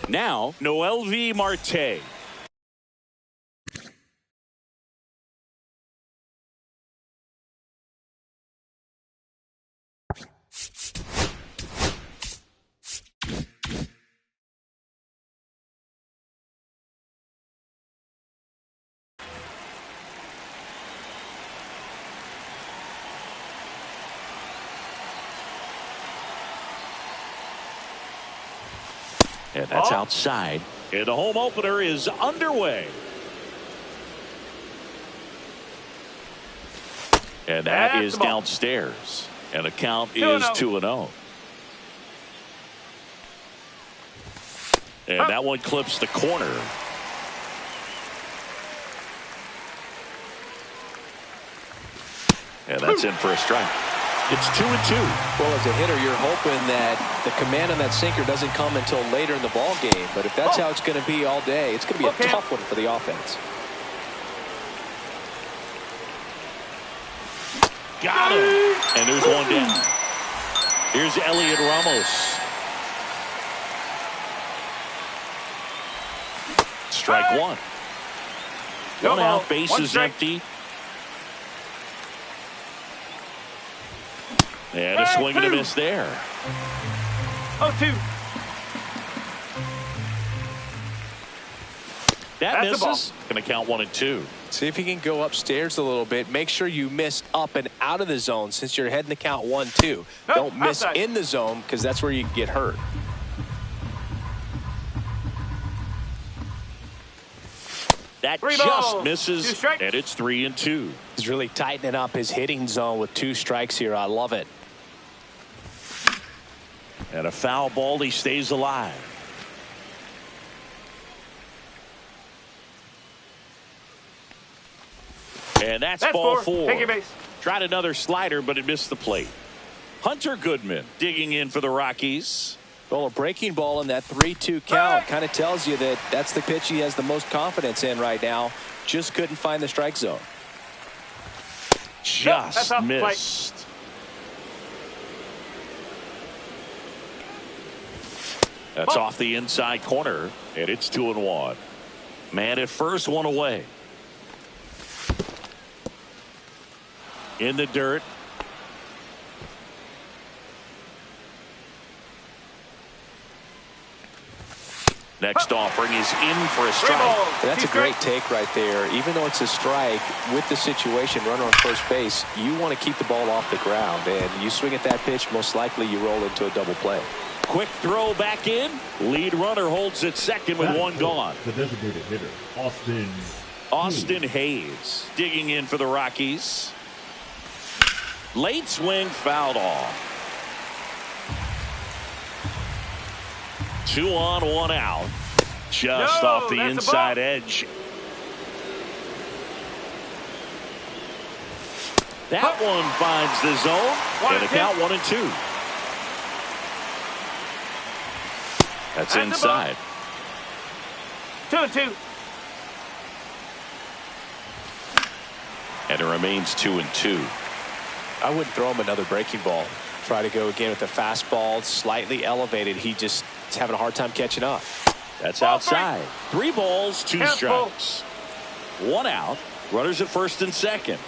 Now, MLB Marte. And that's outside. And the home opener is underway. And that is downstairs. And the count is 2-0. And that one clips the corner. And that's in for a strike. It's 2-2. Well, as a hitter, you're hoping that the command on that sinker doesn't come until later in the ball game. But if that's how it's going to be all day, it's going to be a tough one for the offense. Got him. And there's one down. Here's Elliot Ramos. Strike one. One out, bases empty. And a swing and a miss there. 0-2. That misses. Going to count 1-2. See if you can go upstairs a little bit. Make sure you miss up and out of the zone since you're heading to count 1-2. Don't miss outside. in the zone because that's where you can get hurt. That Three just balls, misses, 2 strikes. and it's 3-2. He's really tightening up his hitting zone with 2 strikes here. I love it. And a foul ball, he stays alive. And that's ball 4. Take your base. Tried another slider, but it missed the plate. Hunter Goodman digging in for the Rockies. Well, a breaking ball in that 3-2 count kind of tells you that that's the pitch he has the most confidence in right now. Just couldn't find the strike zone. Just missed. That's off the inside corner, and it's 2-1. Man at first, one away. In the dirt. Next offering is in for a strike. That's a great take right there. Even though it's a strike, with the situation, runner on first base, you want to keep the ball off the ground. And you swing at that pitch, most likely you roll into a double play. Quick throw back in. Lead runner holds at second with one gone. The designated hitter, Austin Hayes digging in for the Rockies. Late swing fouled off. 2 on, 1 out. Just off the inside edge. That one finds the zone. And a count 1-2. That's inside. 2-2. And it remains 2-2. I wouldn't throw him another breaking ball. Try to go again with the fastball, slightly elevated. He just is having a hard time catching up. That's outside. 3 balls, 2 strikes. 1 out. Runners at first and second.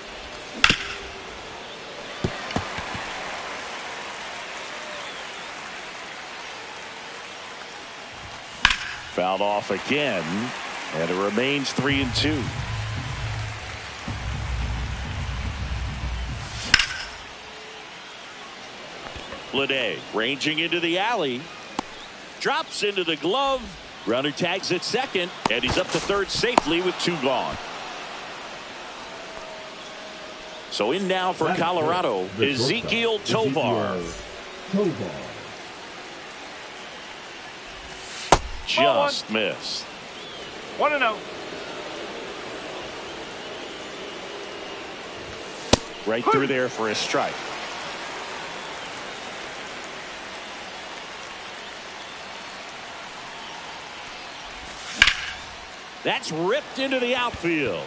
Fouled off again, and it remains 3-2. Lede ranging into the alley. Drops into the glove. Runner tags at second, and he's up to third safely with 2 gone. So in now for Colorado, Ezequiel Tovar. Just missed. 1-0. Right through there for a strike. That's ripped into the outfield.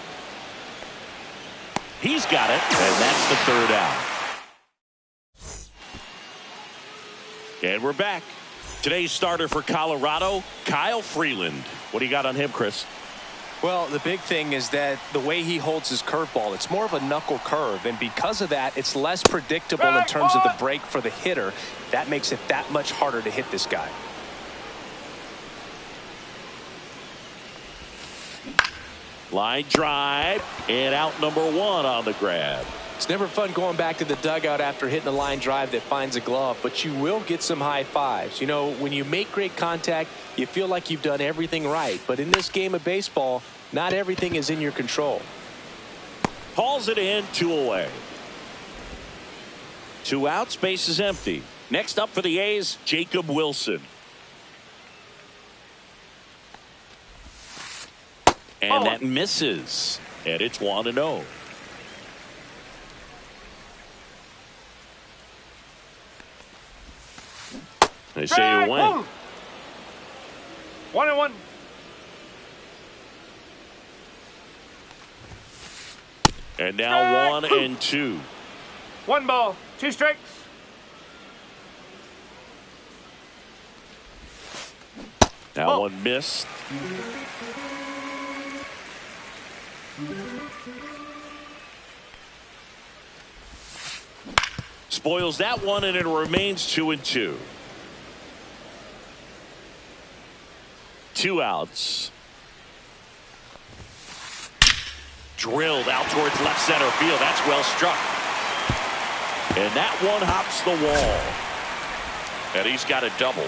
He's got it, and that's the 3rd out. And we're back. Today's starter for Colorado, Kyle Freeland. What do you got on him, Chris? Well, the big thing is that the way he holds his curveball, it's more of a knuckle curve, and because of that, it's less predictable in terms of the break for the hitter. That makes it that much harder to hit this guy. Line drive, and out number 1 on the grab. It's never fun going back to the dugout after hitting a line drive that finds a glove, but you will get some high fives. You know, when you make great contact, you feel like you've done everything right. But in this game of baseball, not everything is in your control. Hauls it in, 2 away. 2 outs, base is empty. Next up for the A's, Jacob Wilson. And that misses. And it's 1-0. They say you win. 1-1. And now 1-2. 1 ball, 2 strikes. Now 1 missed. Spoils that one, and it remains 2-2. 2 outs. Drilled out towards left center field. That's well struck. And that one hops the wall. And he's got a double.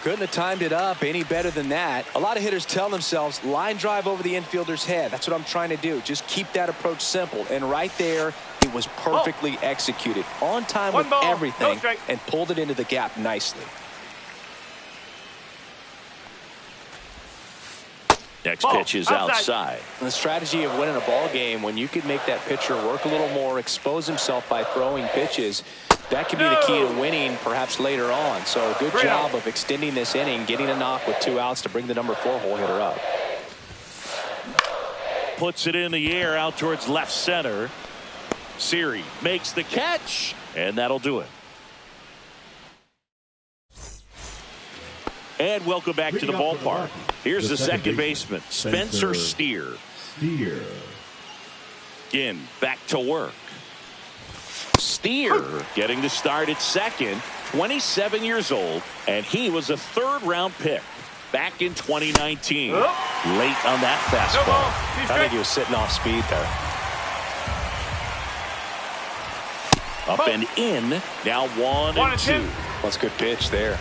Couldn't have timed it up any better than that. A lot of hitters tell themselves, line drive over the infielder's head. That's what I'm trying to do. Just keep that approach simple. And right there, it was perfectly executed. On time with everything, and pulled it into the gap nicely. Next pitch is outside. The strategy of winning a ball game, when you can make that pitcher work a little more, expose himself by throwing pitches, that could be the key to winning perhaps later on. So good job of extending this inning, getting a knock with 2 outs to bring the number 4 hole hitter up. Puts it in the air out towards left center. Siri makes the catch, and that'll do it. And welcome back to the ballpark. Here's the second baseman, Spencer Steer. Again, back to work. Steer getting the start at second, 27 years old, and he was a 3rd-round pick back in 2019. Late on that fastball. I think he was sitting off speed there. Up and in, now 1-2. That's a good pitch there.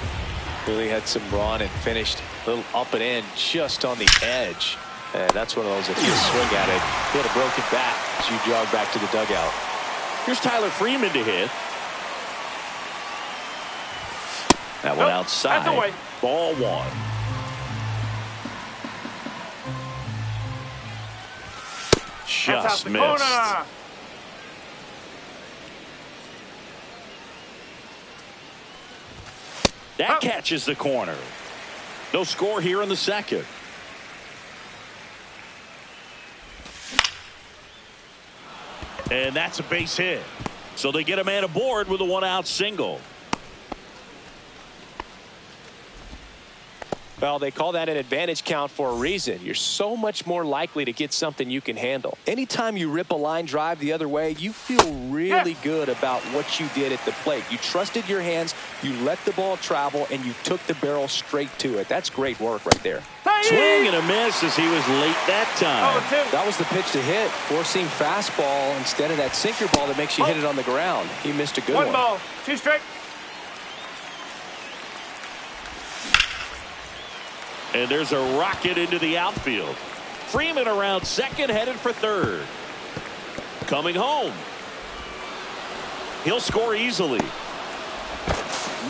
Really had some run and finished a little up and in just on the edge. And that's one of those, if you swing at it, hit a broken bat as you jog back to the dugout. Here's Tyler Freeman to hit. That one outside. Ball 1. Just missed. That catches the corner. No score here in the second. And that's a base hit. So they get a man aboard with a 1-out single. Well, they call that an advantage count for a reason. You're so much more likely to get something you can handle. Anytime you rip a line drive the other way, you feel really good about what you did at the plate. You trusted your hands, you let the ball travel, and you took the barrel straight to it. That's great work right there. Swing and a miss as he was late that time. That was the pitch to hit. Four-seam fastball instead of that sinker ball that makes you hit it on the ground. He missed a good one. 1 ball, 2 strikes. And there's a rocket into the outfield. Freeman around second, headed for third. Coming home. He'll score easily.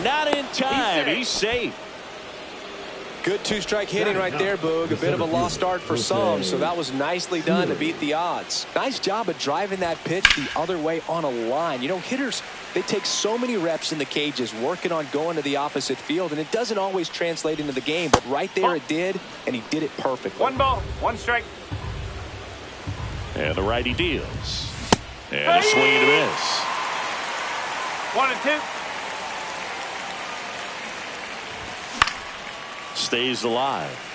Not in time. He's safe. Good 2-strike hitting right there, Boog. A bit of a lost start for some, so that was nicely done to beat the odds. Nice job of driving that pitch the other way on a line. You know, hitters, they take so many reps in the cages working on going to the opposite field, and it doesn't always translate into the game, but right there it did, and he did it perfectly. 1 ball, 1 strike. And the righty deals. And a swing and a miss. 1-2. stays alive.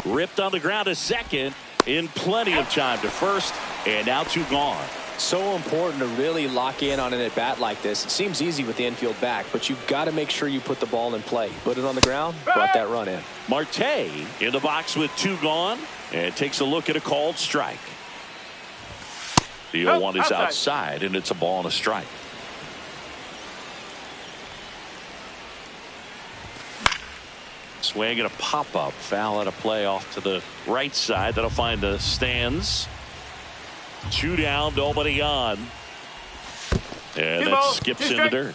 Ripped on the ground to second in plenty of time to first, and now 2 gone. So important to really lock in on an at bat like this. It seems easy with the infield back, but you've got to make sure you put the ball in play. Put it on the ground, brought that run in. Marte in the box with 2 gone and takes a look at a called strike. The 0-1 is outside, and it's a ball and a strike. Swing and a pop-up. Foul at a play off to the right side. That'll find the stands. 2 down, nobody on. And that skips in the dirt.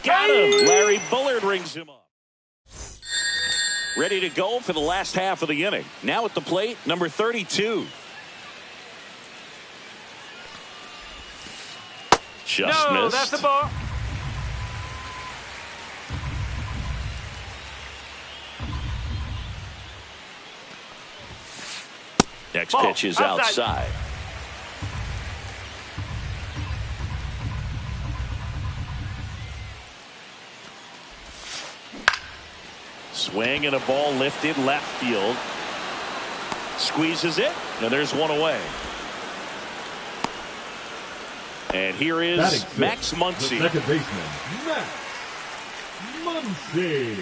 Got him. Larry Bullard rings him up. Ready to go for the last half of the inning. Now at the plate, number 32. Just missed. That's the ball. Next pitch is outside. Swing and a ball lifted left field. Squeezes it, and there's one away. And here is Max Muncy. The second baseman, Max Muncy.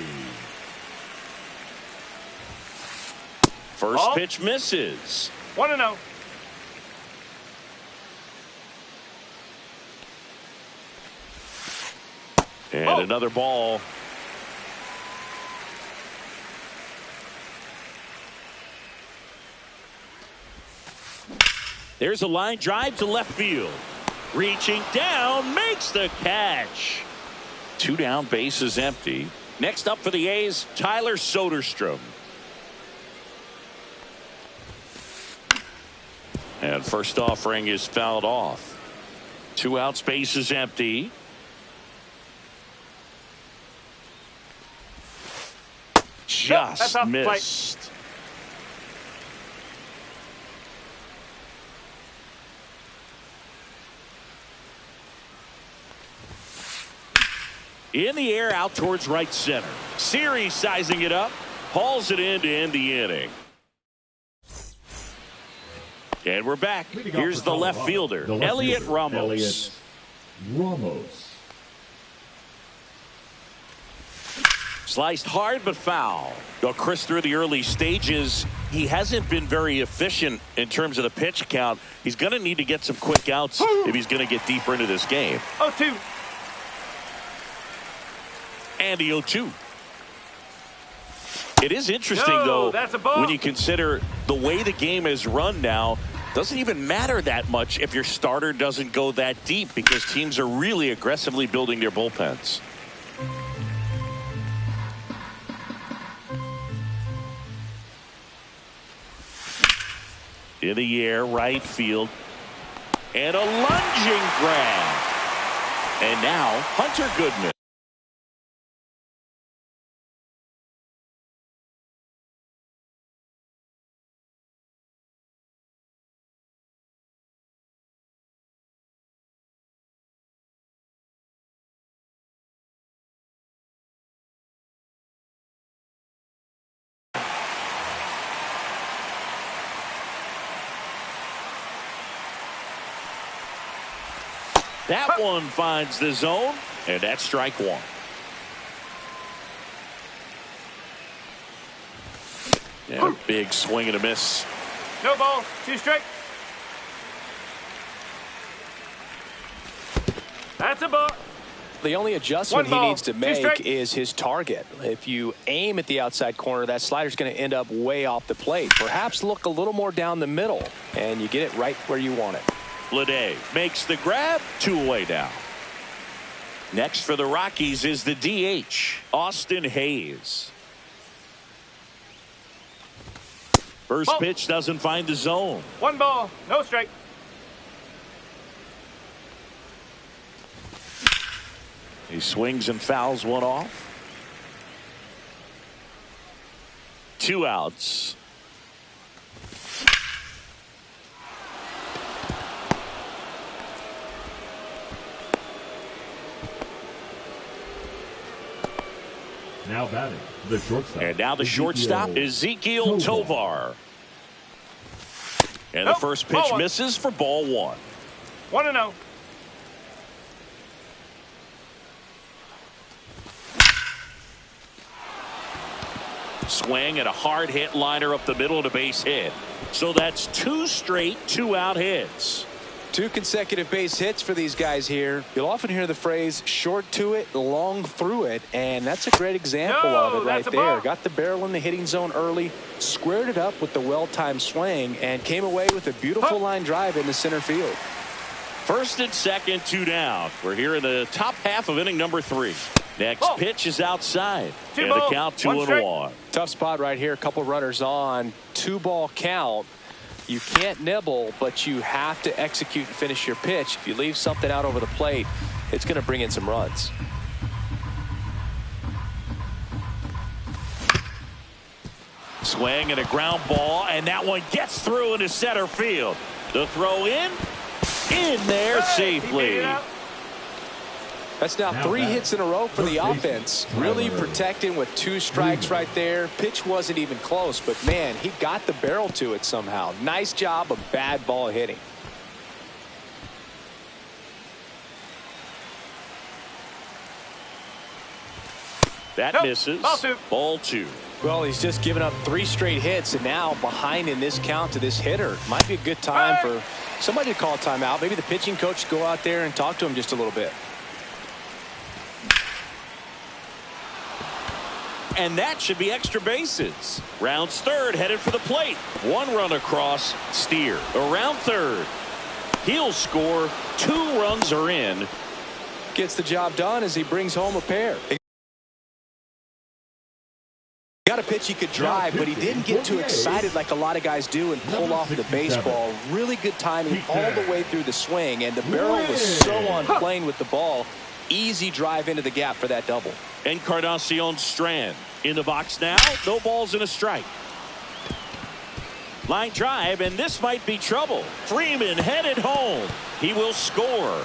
First pitch misses. 1-0. And another ball. There's a line drive to left field. Reaching down, makes the catch. 2 down, base is empty. Next up for the A's, Tyler Soderstrom. And first offering is fouled off. 2 outs, base is empty. Just missed. In the air, out towards right center. Series sizing it up, hauls it in to end the inning. And we're back. Here's the left fielder, Elliot Ramos. Sliced hard but foul. Chris, through the early stages, he hasn't been very efficient in terms of the pitch count. He's going to need to get some quick outs if he's going to get deeper into this game. 0-2. And the 0-2. It is interesting, though, when you consider the way the game is run now. Doesn't even matter that much if your starter doesn't go that deep, because teams are really aggressively building their bullpens. In the air, right field. And a lunging grab. And now Hunter Goodman. That one finds the zone, and that's strike 1. Yeah, big swing and a miss. No ball, 2 strike. That's a ball. The only adjustment he needs to make is his target. If you aim at the outside corner, that slider's going to end up way off the plate. Perhaps look a little more down the middle, and you get it right where you want it. Bleday makes the grab, 2 away now. Next for the Rockies is the DH, Austin Hayes. First pitch doesn't find the zone. 1 ball, no strike. He swings and fouls one off. 2 outs. Now batting, the shortstop. And now the shortstop, Ezekiel Tovar. And the first pitch misses for ball 1. 1-0. Swing and a hard hit liner up the middle to base hit. So that's 2 straight 2-out hits. 2 consecutive base hits for these guys here. You'll often hear the phrase short to it, long through it, and that's a great example of it right there. Got the barrel in the hitting zone early, squared it up with the well-timed swing, and came away with a beautiful line drive into center field. First and second, 2 down. We're here in the top half of inning number 3. Next pitch is outside. And the count 2-1. Tough spot right here. A couple runners on. 2-ball count. You can't nibble, but you have to execute and finish your pitch. If you leave something out over the plate, it's going to bring in some runs. Swing and a ground ball, and that one gets through into center field. The throw in there safely. That's now 3 hits in a row for the offense. Really protecting with 2 strikes right there. Pitch wasn't even close, but man, he got the barrel to it somehow. Nice job of bad ball hitting. That misses. Ball 2. Well, he's just given up 3 straight hits, and now behind in this count to this hitter. Might be a good time for somebody to call timeout. Maybe the pitching coach go out there and talk to him just a little bit. And that should be extra bases. Rounds third, headed for the plate. 1 run across, Steer. Around third. He'll score. 2 runs are in. Gets the job done as he brings home a pair. Got a pitch he could drive, but he didn't get too excited like a lot of guys do and pull off the baseball. Really good timing all the way through the swing, and the barrel was so on plane with the ball. Easy drive into the gap for that double. Encarnacion Strand in the box now. No balls and a strike. Line drive, and this might be trouble. Freeman headed home. He will score.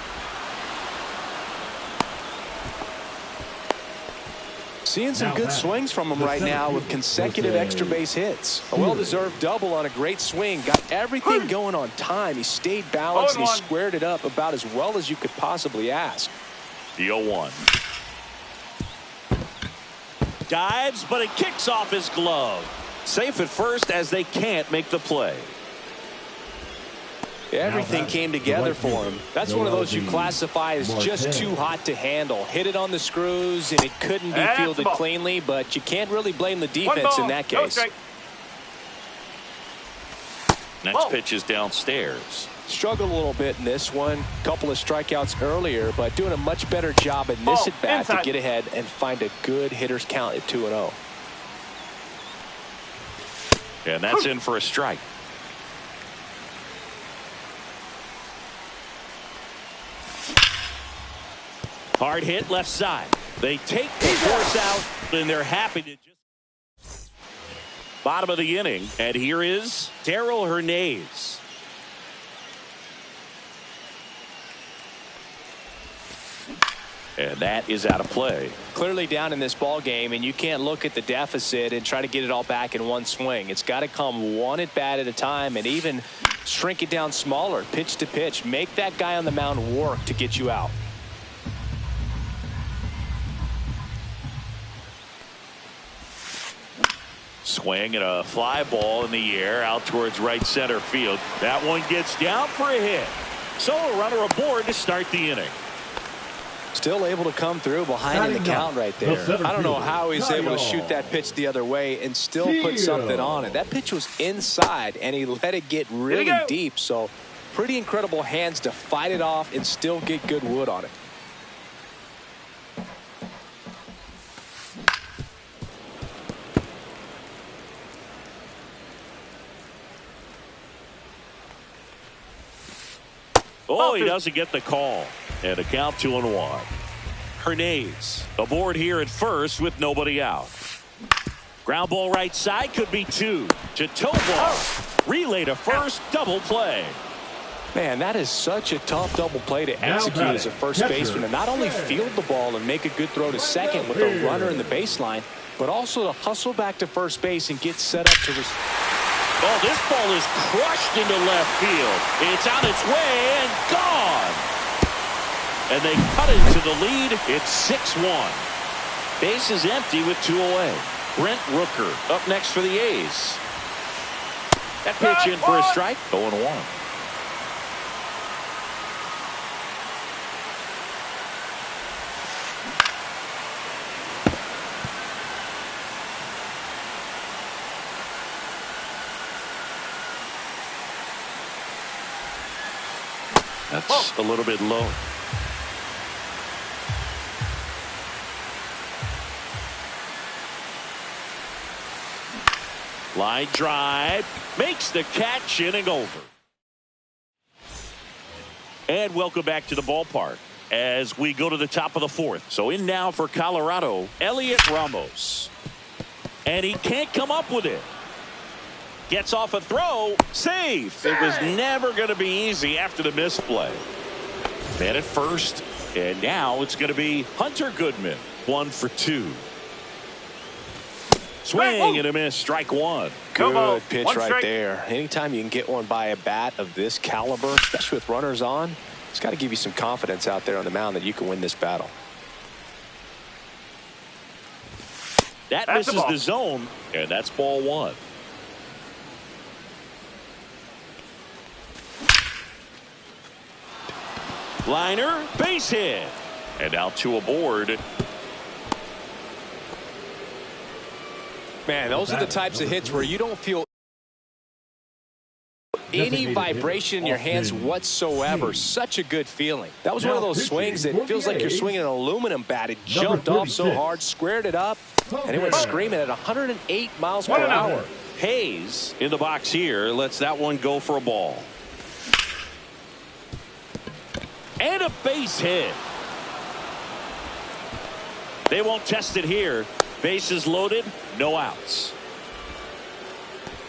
Seeing some good swings from him right now with consecutive extra base hits. A well-deserved double on a great swing. Got everything going on time. He stayed balanced and he squared it up about as well as you could possibly ask. The 0-1. Dives, but it kicks off his glove. Safe at first as they can't make the play. Everything came together for him. That's one of those you classify as just too hot to handle. Hit it on the screws, and it couldn't be fielded cleanly, but you can't really blame the defense in that case. Next pitch is downstairs. Struggled a little bit in this one. Couple of strikeouts earlier, but doing a much better job in this at-bat to get ahead and find a good hitter's count at 2-0. And that's in for a strike. Hard hit left side. They take the force out, and they're happy to just. Bottom of the inning, and here is Darrell Hernandez. And that is out of play. Clearly down in this ball game, and you can't look at the deficit and try to get it all back in one swing. It's got to come one at bat at a time, and even shrink it down smaller, pitch to pitch. Make that guy on the mound work to get you out. Swing and a fly ball in the air out towards right center field. That one gets down for a hit. So a runner aboard to start the inning. Still able to come through behind in the count right there. I don't know how he's able to shoot that pitch the other way and still put something on it. That pitch was inside, and he let it get really deep. So pretty incredible hands to fight it off and still get good wood on it. Oh, he doesn't get the call. And a count 2-1. Hernandez aboard here at first with nobody out. Ground ball right side, could be 2 to Tovar. Relay to first, double play. Man, that is such a tough double play to execute as a first baseman, and not only field the ball and make a good throw to second with a runner in the baseline, but also to hustle back to first base and get set up to Oh, this ball is crushed into left field. It's on its way and gone. And they cut into the lead. It's 6-1. Base is empty with 2 away. Brent Rooker up next for the A's. That pitch in for a strike. 0-1. That's a little bit low. Line drive. Makes the catch, inning over. And welcome back to the ballpark as we go to the top of the 4th. So in now for Colorado, Elliot Ramos. And he can't come up with it. Gets off a throw. Safe. It was never going to be easy after the misplay. Man at first. And now it's going to be Hunter Goodman. 1 for 2. Swing and a miss. Strike 1. Good pitch right there. Anytime you can get one by a bat of this caliber, especially with runners on, it's got to give you some confidence out there on the mound that you can win this battle. That misses the zone, and that's ball 1. Liner, base hit. And now 2 aboard. Man, those are the types of hits where you don't feel any vibration in your hands whatsoever. Such a good feeling. That was one of those swings that feels like you're swinging an aluminum bat. It jumped off so hard, squared it up, and it went screaming at 108 miles per hour. Hayes in the box here lets that one go for a ball. And a base hit. They won't test it here. Bases loaded, no outs.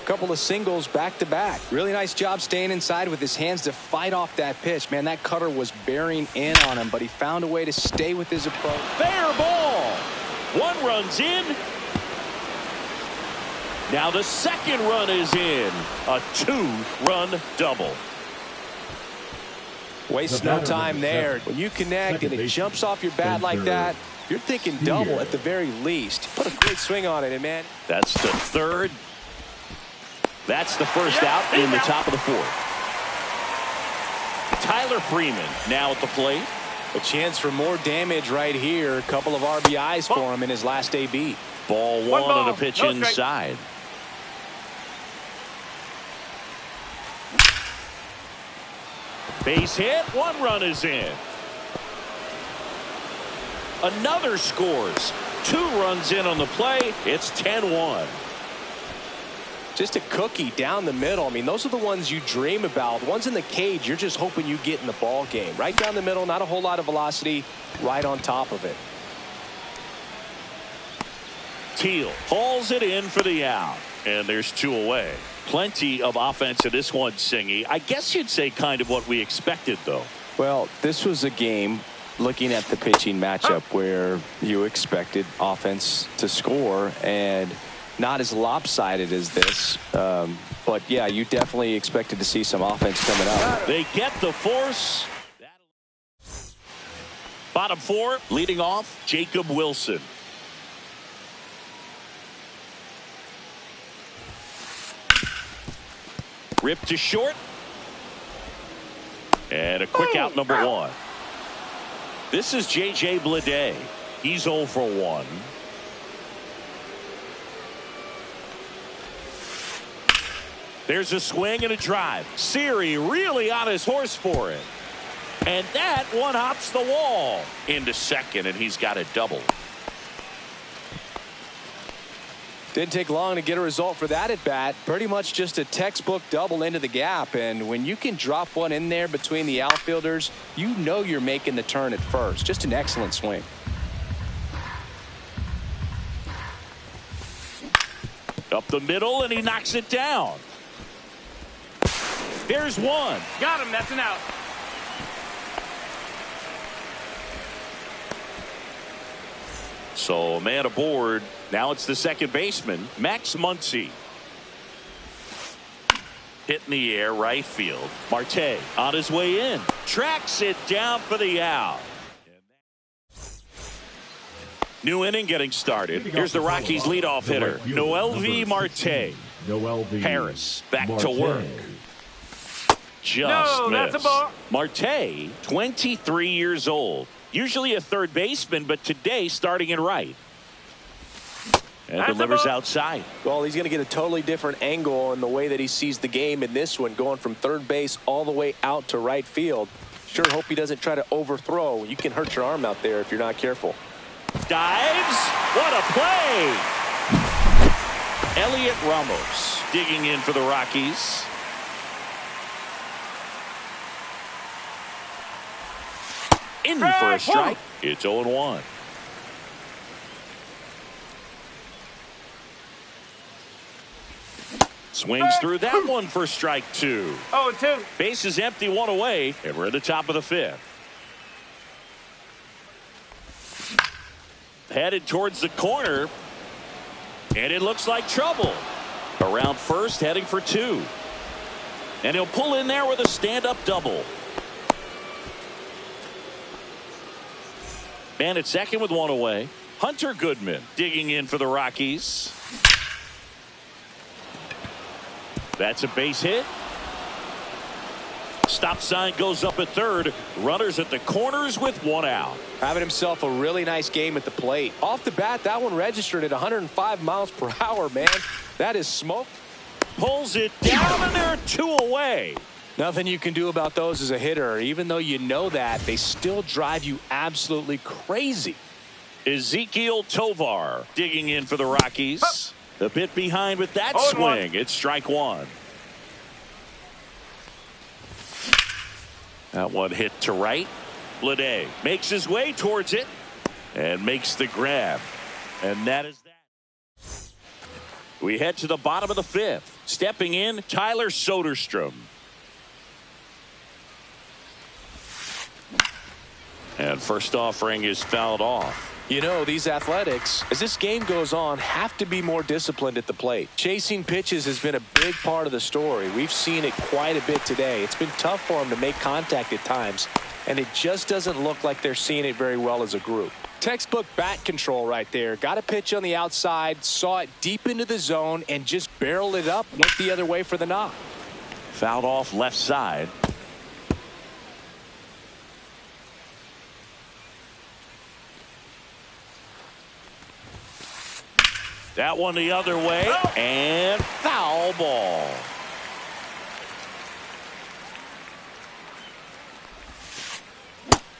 Couple of singles back to back. Really nice job staying inside with his hands to fight off that pitch. Man, that cutter was bearing in on him, but he found a way to stay with his approach. Fair ball. 1 run's in. Now the second run is in. A 2-run double. Waste no time there. When you connect and it jumps off your bat like that, you're thinking double at the very least. Put a great swing on it, and man. That's the 3rd. That's the first out in the top of the 4th. Tyler Freeman now at the plate. A chance for more damage right here. A couple of RBIs for him in his last AB. Ball 1 and a pitch inside. Base hit. 1 run is in. Another scores. 2 runs in on the play. It's 10-1. Just a cookie down the middle. I mean, those are the ones you dream about. The ones in the cage, you're just hoping you get in the ball game. Right down the middle, not a whole lot of velocity, right on top of it. Teal hauls it in for the out. And there's 2 away. Plenty of offense in this one, Singy. I guess you'd say kind of what we expected, though. Well, this was a game, looking at the pitching matchup, where you expected offense to score, and not as lopsided as this. But, yeah, you definitely expected to see some offense coming up. They get the force. Bottom 4, leading off, Jacob Wilson. Ripped to short. And a quick out, number 1. This is J.J. Bleday. He's 0 for 1. There's a swing and a drive. Siri really on his horse for it. And that one hops the wall into second, and he's got a double. Didn't take long to get a result for that at bat. Pretty much just a textbook double into the gap. And when you can drop one in there between the outfielders, you know you're making the turn at first. Just an excellent swing. Up the middle, and he knocks it down. Here's one. Got him. That's an out. So a man aboard. Now it's the second baseman, Max Muncy. Hit in the air, right field. Marte on his way in. Tracks it down for the out. New inning getting started. Here's the Rockies leadoff hitter, MLB Marte. Harris back to work. Just that's a missed. ball. Marte, 23 years old. Usually a third baseman, but today starting in right. And That's delivers a ball. outside. Well, he's going to get a totally different angle in the way that he sees the game in this one, going from third base all the way out to right field. Sure hope he doesn't try to overthrow. You can hurt your arm out there if you're not careful. Dives. What a play. Elliot Ramos digging in for the Rockies. In for a strike. It's 0-1. Swings through that one for strike 2. 0-2. Base is empty, one away, and we're at the top of the 5th. Headed towards the corner, and it looks like trouble. Around first, heading for 2. And he'll pull in there with a stand-up double. Man at second with one away. Hunter Goodman digging in for the Rockies. That's a base hit. Stop sign goes up at third. Runners at the corners with one out. Having himself a really nice game at the plate. Off the bat, that one registered at 105 miles per hour, man. That is smoke. Pulls it down, and they're 2 away. Nothing you can do about those as a hitter. Even though you know that, they still drive you absolutely crazy. Ezekiel Tovar digging in for the Rockies. A bit behind with that swing. It's strike 1. That one hit to right. Bleday makes his way towards it and makes the grab. And that is that. We head to the bottom of the 5th. Stepping in, Tyler Soderstrom. And first offering is fouled off. You know, these Athletics, as this game goes on, have to be more disciplined at the plate. Chasing pitches has been a big part of the story. We've seen it quite a bit today. It's been tough for them to make contact at times, and it just doesn't look like they're seeing it very well as a group. Textbook bat control right there. Got a pitch on the outside, saw it deep into the zone, and just barreled it up, went the other way for the knock. Fouled off left side. That one the other way, and foul ball.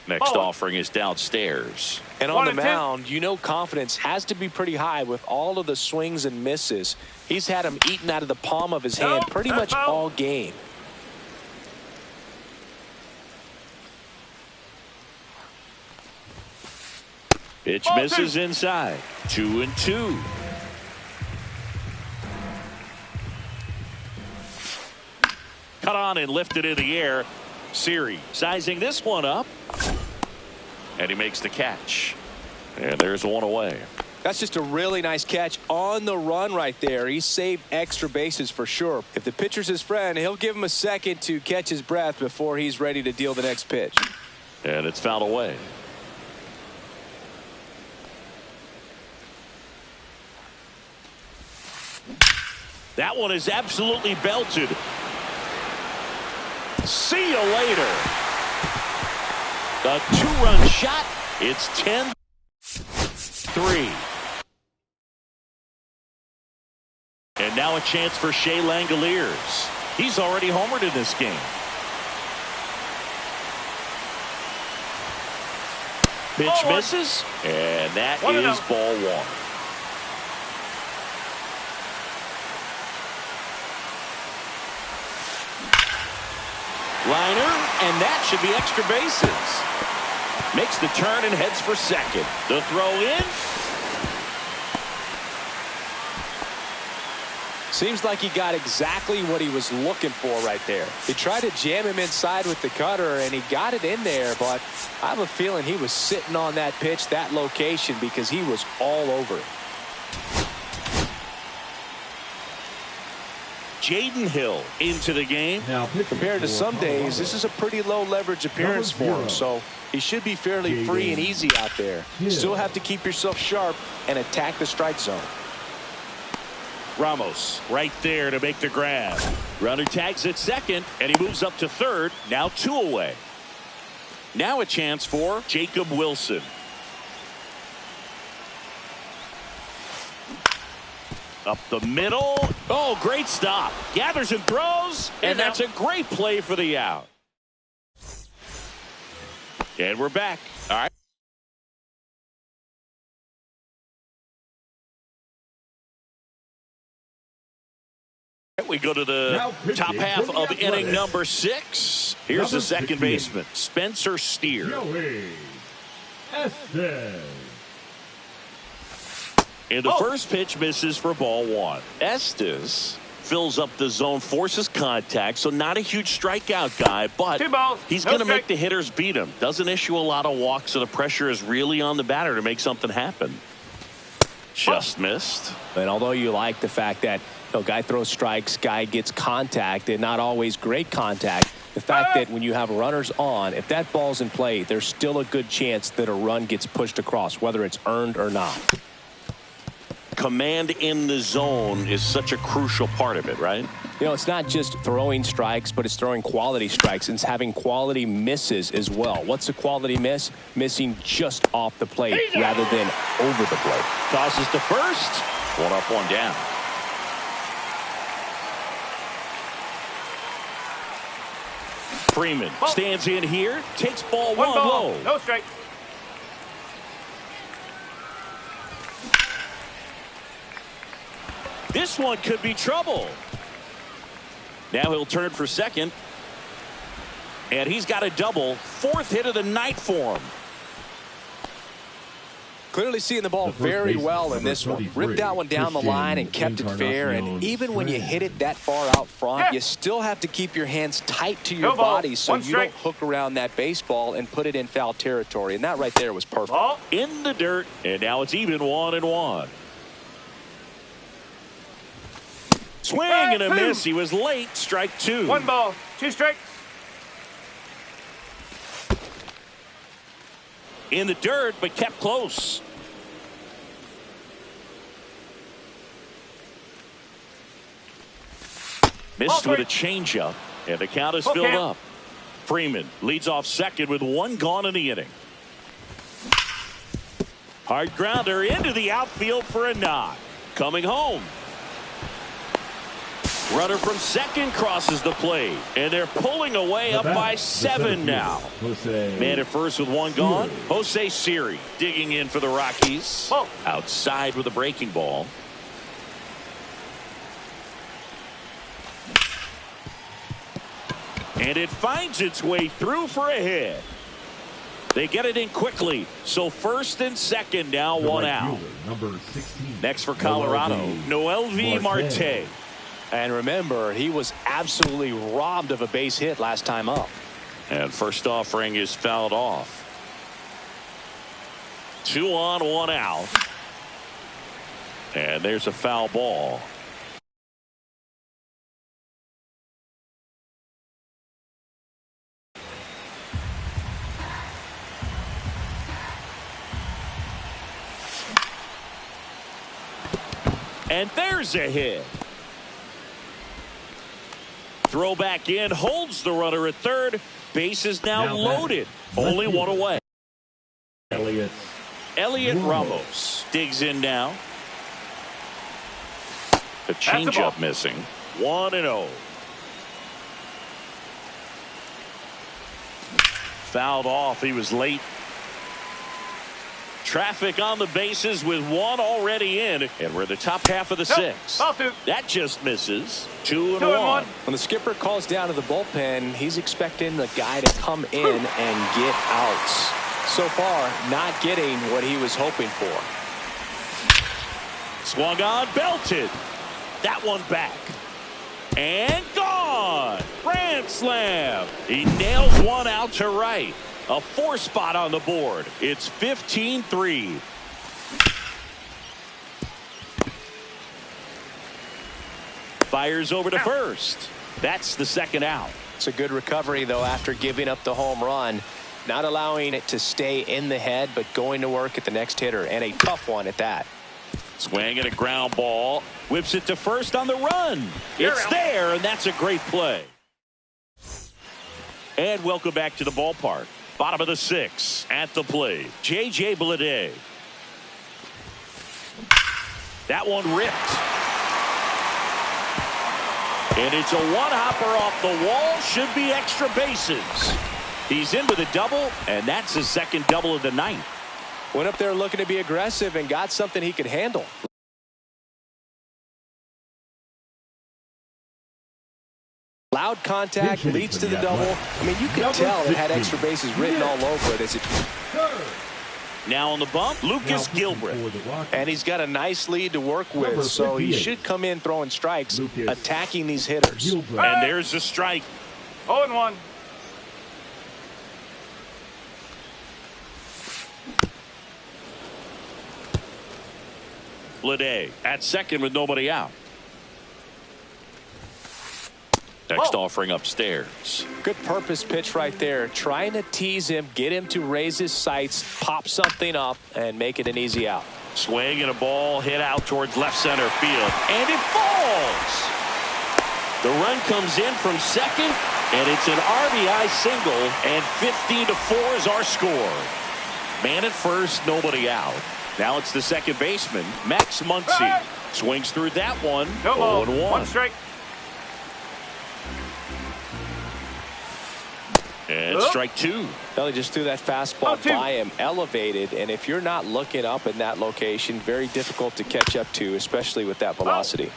Next offering is downstairs. And on the mound, you know confidence has to be pretty high with all of the swings and misses. He's had them eaten out of the palm of his hand pretty much all game. Pitch misses inside. 2-2. Cut on and lifted in the air. Siri sizing this one up. And he makes the catch. And there's one away. That's just a really nice catch on the run right there. He saved extra bases for sure. If the pitcher's his friend, he'll give him a second to catch his breath before he's ready to deal the next pitch. And it's fouled away. That one is absolutely belted. See you later. The 2-run shot. It's 10-3. And now a chance for Shea Langoliers. He's already homered in this game. Pitch misses, and that is ball 1. Liner, and that should be extra bases. Makes the turn and heads for second. The throw in. Seems like he got exactly what he was looking for right there. He tried to jam him inside with the cutter, and he got it in there, but I have a feeling he was sitting on that pitch, that location, because he was all over it. Jaden Hill into the game. Now, compared to some days, this is a pretty low leverage appearance for him, so he should be fairly free and easy out there. Still have to keep yourself sharp and attack the strike zone. Ramos right there to make the grab. Runner tags at second, and he moves up to third. Now 2 away. Now a chance for Jacob Wilson. Up the middle. Oh, great stop. Gathers and throws, and that's a great play for the out. And we're back. All right. We go to the top half of inning number 6. Here's the second baseman, Spencer Steer. And the first pitch misses for ball 1. Estes fills up the zone, forces contact, so not a huge strikeout guy, but 2 balls, he's no going to strike. make the hitters beat him. Doesn't issue a lot of walks, so the pressure is really on the batter to make something happen. Just missed. And although you like the fact that guy throws strikes, guy gets contact, and not always great contact, the fact that when you have runners on, if that ball's in play, there's still a good chance that a run gets pushed across, whether it's earned or not. Command in the zone is such a crucial part of it, right? It's not just throwing strikes, but it's throwing quality strikes and it's having quality misses as well. What's a quality miss? Missing just off the plate rather than over the plate. Tosses to first. 1 up, 1 down. Freeman stands in here, takes ball 1 low. No strike. This one could be trouble. Now he'll turn for second. And he's got a double. 4th hit of the night for him. Clearly seeing the ball very well in this one. Ripped that one down the line and kept it fair. And even when you hit it that far out front, you still have to keep your hands tight to your body so you don't hook around that baseball and put it in foul territory. And that right there was perfect. Ball. In the dirt. And now it's even 1-1. Swing and a miss. He was late. Strike 2. 1 ball, 2 strikes. In the dirt, but kept close. Missed with a changeup, and the count is filled up. Freeman leads off second with 1 gone in the inning. Hard grounder into the outfield for a knock. Coming home. Runner from second crosses the plate, and they're pulling away up by 7 now. Man at first with 1 gone. Jose Siri digging in for the Rockies. Outside with a breaking ball. And it finds its way through for a hit. They get it in quickly. So first and second now, 1 out. Next for Colorado, MLB Marte. And remember, he was absolutely robbed of a base hit last time up. And first offering is fouled off. 2 on, 1 out. And there's a foul ball. And there's a hit. Throw back in, holds the runner at third. Base is now loaded. Only 1 away. Elliot Ramos digs in now. The changeup missing. 1-0. Fouled off. He was late. Traffic on the bases with 1 already in, and we're the top half of the 6. That just misses. 2 and 1. When the skipper calls down to the bullpen, he's expecting the guy to come in and get outs. So far, not getting what he was hoping for. Swung on, belted. that one back. And gone. Grand slam. He nails one out to right. A 4 spot on the board. It's 15-3. Fires over to first. That's the second out. It's a good recovery, though, after giving up the home run. Not allowing it to stay in the head, but going to work at the next hitter, and a tough one at that. Swing and a ground ball. Whips it to first on the run. It's there, and that's a great play. And welcome back to the ballpark. Bottom of the 6th at the plate. J.J. Bleday. That one ripped. And it's a one-hopper off the wall. Should be extra bases. He's in with a double, and that's his second double of the night. Went up there looking to be aggressive and got something he could handle. Loud contact leads to the double. I mean, you can tell it had extra bases written all over it as it. Now on the bump, Lucas Gilbert. And he's got a nice lead to work with, so he should come in throwing strikes, attacking these hitters. And there's the strike. 0-1. Bleday at second with nobody out. Next offering upstairs. Good purpose pitch right there. Trying to tease him, get him to raise his sights, pop something up, and make it an easy out. Swing and a ball hit out towards left center field. And it falls. The run comes in from second, and it's an RBI single, and 15-4 is our score. Man at first, nobody out. Now it's the second baseman, Max Muncy. Swings through that one. No ball. 0-1. 1 strike. And strike 2. Well, he just threw that fastball by him, elevated, and if you're not looking up in that location, very difficult to catch up to, especially with that velocity.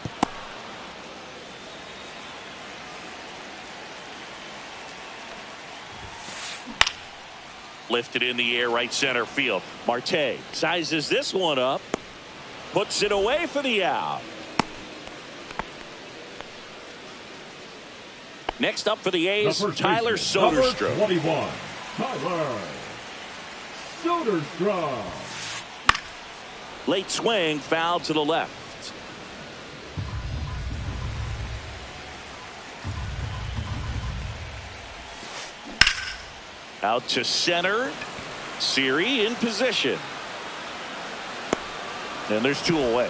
Lifted in the air, right center field. Marte sizes this one up, puts it away for the out. Next up for the A's, Tyler Soderstrom. 21, Tyler Soderstrom. Late swing, foul to the left. Out to center. Siri in position. And there's 2 away.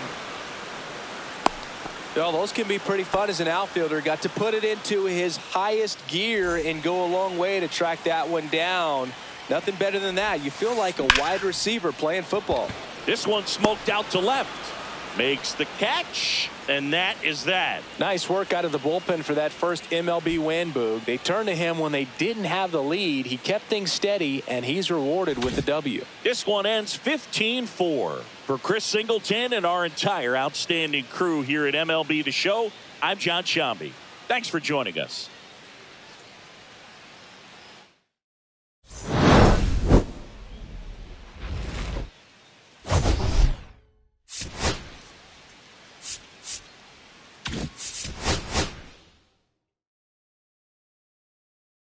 Well, those can be pretty fun as an outfielder. Got to put it into his highest gear and go a long way to track that one down. Nothing better than that. You feel like a wide receiver playing football. This one smoked out to left. Makes the catch, and that is that. Nice work out of the bullpen for that first MLB win, Boog. They turned to him when they didn't have the lead. He kept things steady, and he's rewarded with the W. This one ends 15-4. For Chris Singleton and our entire outstanding crew here at MLB The Show, I'm John Shambi. Thanks for joining us.